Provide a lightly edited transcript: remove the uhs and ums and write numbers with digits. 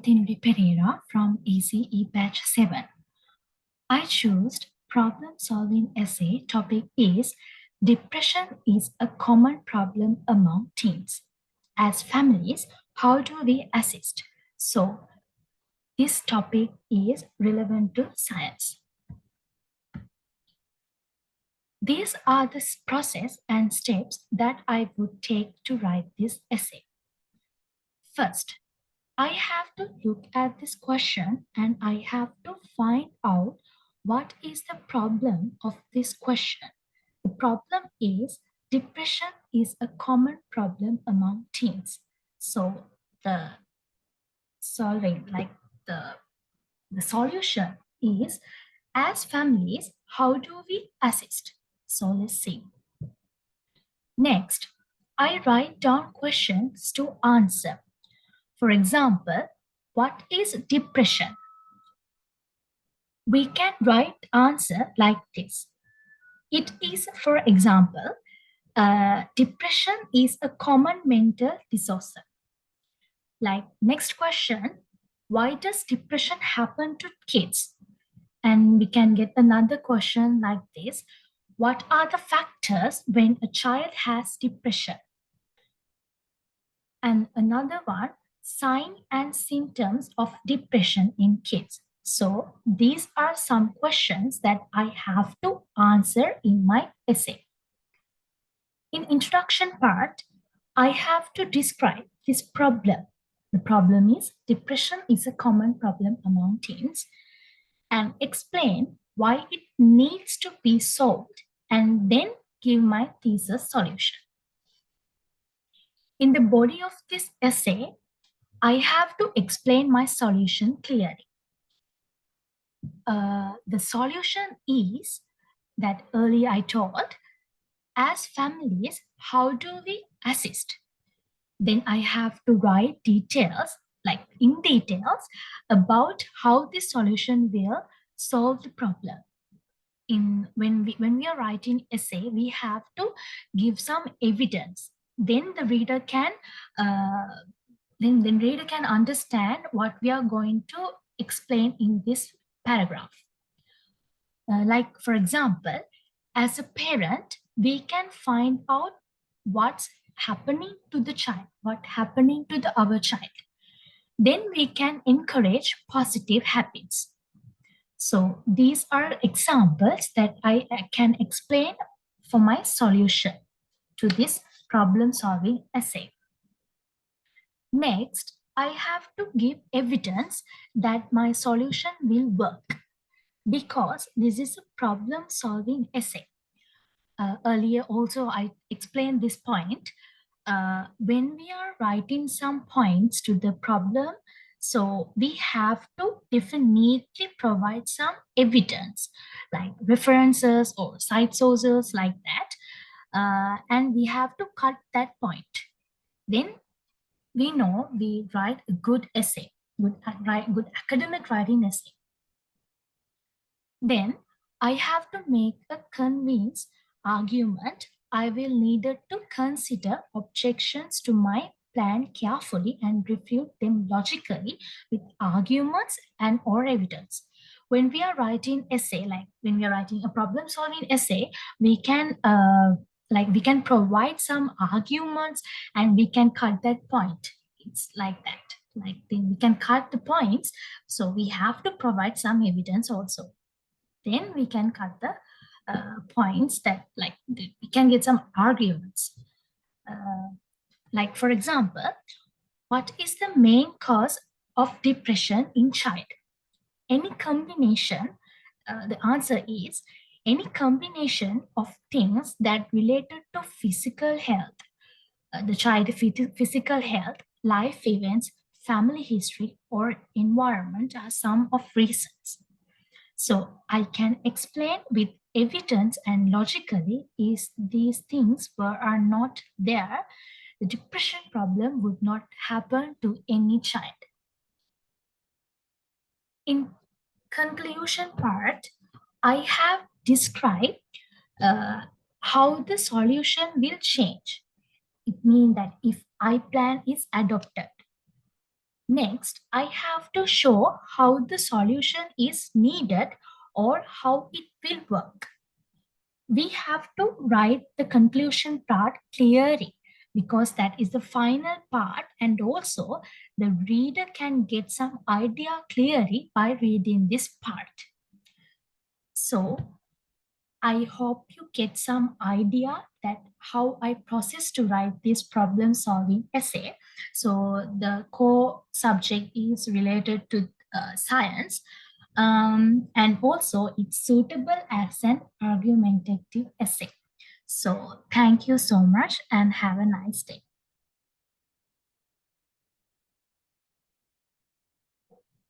Thinuri Perera from ECE Batch 7. I chose problem-solving essay. Topic is Depression is a common problem among teens. As families, how do we assist? So, this topic is relevant to science. These are the process and steps that I would take to write this essay. First, I have to look at this question and I have to find out what is the problem of this question. The problem is depression is a common problem among teens. So the solving, like the solution is, as families, how do we assist? So let's see. Next, I write down questions to answer. For example, what is depression? We can write answer like this. It is, for example, depression is a common mental disorder. Like next question, why does depression happen to kids? And we can get another question like this. What are the factors when a child has depression? And another one, signs and symptoms of depression in kids. So these are some questions that I have to answer in my essay. In introduction part, I have to describe this problem. The problem is depression is a common problem among teens and explain why it needs to be solved and then give my thesis solution. In the body of this essay, I have to explain my solution clearly. The solution is that earlier I told, as families, how do we assist? Then I have to write details, like in details, about how this solution will solve the problem. When we are writing essay, we have to give some evidence. Then the reader can then reader can understand what we are going to explain in this paragraph. Like for example, as a parent, we can find out what's happening to the child, what's happening to our child. Then we can encourage positive habits. So these are examples that I can explain for my solution to this problem-solving essay. Next, I have to give evidence that my solution will work because this is a problem-solving essay. Earlier also I explained this point. When we are writing some points to the problem, so we have to definitely provide some evidence like references or site sources like that. And we have to cut that point. Then we know we write a good essay, good academic writing essay. Then I have to make a convince argument. I will need to consider objections to my plan carefully and refute them logically with arguments and or evidence. When we are writing essay, like when we are writing a problem-solving essay, we can we can provide some arguments and we can cut that point. It's like that. Like then we can cut the points. So we have to provide some evidence also. Then we can cut the points that like we can get some arguments. Like for example, what is the main cause of depression in child? Any combination, the answer is any combination of things that related to physical health, the child physical health, life events, family history, or environment are some of reasons. So I can explain with evidence and logically if these things are not there, the depression problem would not happen to any child. In conclusion part, I have described how the solution will change. It means that if I plan is adopted, Next, I have to show how the solution is needed or how it will work. We have to write the conclusion part clearly because that is the final part, and also the reader can get some idea clearly by reading this part. So I hope you get some idea that how I process to write this problem solving essay. So the core subject is related to science, and also it's suitable as an argumentative essay. So thank you so much and have a nice day.